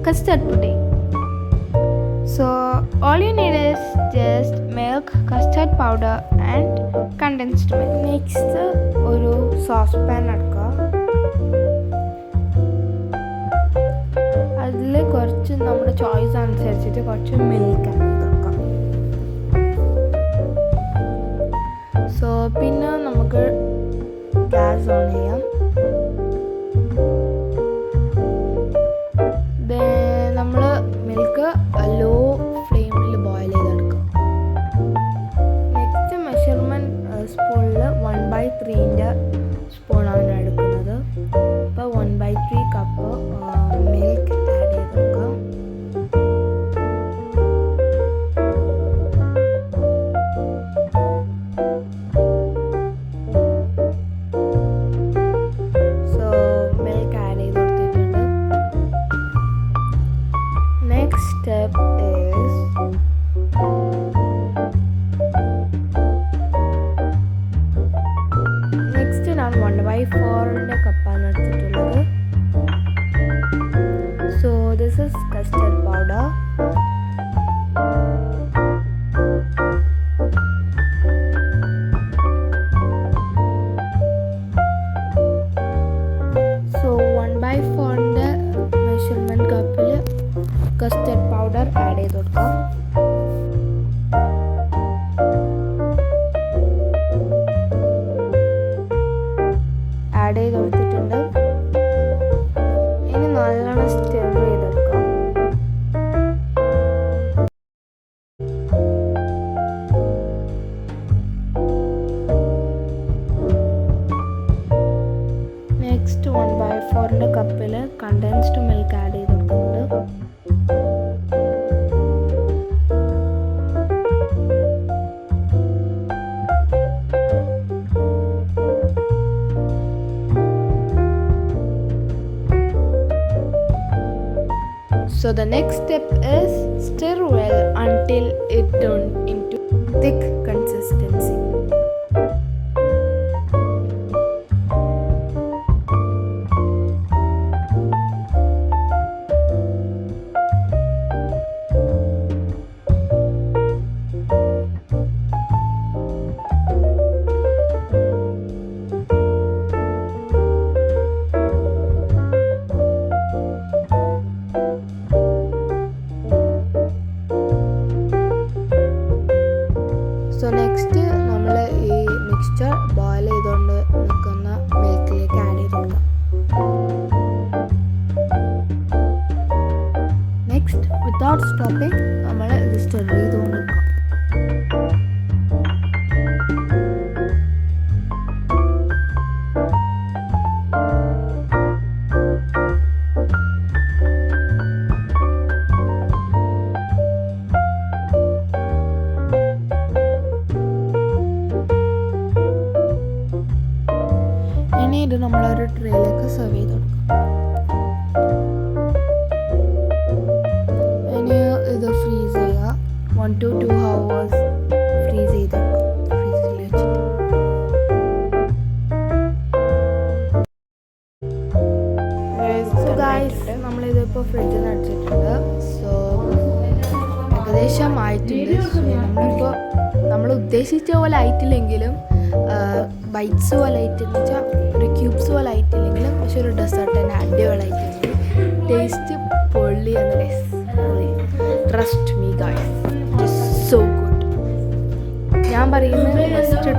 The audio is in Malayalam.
custard pudding. So all you need is just milk, custard powder and condensed milk. Next ഒരു saucepan എടുക്കുക. അതിൽ കുറച്ച് നമ്മുടെ ചോയ്സ് അനുസരിച്ചിട്ട് കുറച്ച് മിൽക്ക് ആഡ് കൊടുക്കാം. സോ പിന്നെ നമുക്ക് ഗ്യാസ് ഓൺ ചെയ്യാം. നമ്മൾ മിൽക്ക് ലോ ഫ്ലെയിമിൽ ബോയിൽ ചെയ്തെടുക്കുക. നെക്സ്റ്റ് മെഷർമെൻറ്റ് സ്പൂണിൽ 1/3 സ്പൂണാണ് എടുക്കുന്നത്. അപ്പോൾ 1/3 കപ്പ് മിൽക്ക് ആഡ് ചെയ്തെടുക്കാം. സോ മിൽക്ക് ആഡ് ചെയ്ത് കൊടുത്തിട്ടുണ്ട്. നെക്സ്റ്റ് സ്റ്റെപ്പ് ഈസ് നെക്സ്റ്റ് ഞാൻ 1/4 കപ്പാണ് എടുത്തിട്ടുള്ളത്. So this is custard powder. So 1/4 measurement കപ്പിൽ കസ്റ്റർഡ് പൗഡർ ആഡ് ചെയ്ത് കൊടുക്കാം. ആഡ് ചെയ്ത് കൊടുത്തിട്ടുണ്ട്. ഇനി നല്ലോണം സ്റ്റർ ചെയ്തെടുക്കാം. നെക്സ്റ്റ് 1/4 കപ്പിൽ കണ്ടൻസ്ഡ് മിൽക്ക് ആഡ് ചെയ്ത് കൊടുക്കുന്നുണ്ട്. So the next step is stir well until it turns into thick consistency. So next നമ്മൾ ഈ മിക്സ്ചർ ബോയിൽ ചെയ്തുകൊണ്ട് നിൽക്കുന്ന മിൽക്കിലേക്ക് ആഡ് ചെയ്ത് കൊടുക്കാം. നെക്സ്റ്റ് വിത്തൗട്ട് സ്റ്റോപ്പിംഗ് നമ്മൾ ഇത് സ്റ്റർ ചെയ്തുകൊണ്ട് നിൽക്കാം. ഇനി ഇത് നമ്മളൊരു ട്രേയിലേക്ക് സെർവ് ചെയ്ത് കൊടുക്കാം. ഇനി ഇത് ഫ്രീസ് ചെയ്യുക. 1 to 2 hours ഫ്രീസ് ചെയ്തെടുക്കാം ഫ്രീസറിൽ വെച്ചിട്ട്. സോ ഗൈസ് നമ്മളിതിപ്പോൾ ഫ്രിഡ്ജിൽ നിന്ന് അടിച്ചിട്ടുണ്ട്. സോ ഏകദേശം ആയിട്ടുണ്ട്. സോ നമ്മളിപ്പോൾ നമ്മൾ ഉദ്ദേശിച്ച പോലെ ആയിട്ടില്ലെങ്കിലും ബൈറ്റ്സ് പോലെ ആയിട്ടെന്ന് വെച്ചാൽ ഒരു ക്യൂബ്സ് പോലെ ആയിട്ടില്ലെങ്കിലും പക്ഷെ ഒരു ഡെസേർട്ട് തന്നെ അടിപൊളിയായിട്ടുണ്ട്. ടേസ്റ്റ് പൊള്ളിയാണ് guys. Trust me guys, it is so good. ഞാൻ പറയുന്നത് മസ്റ്റ്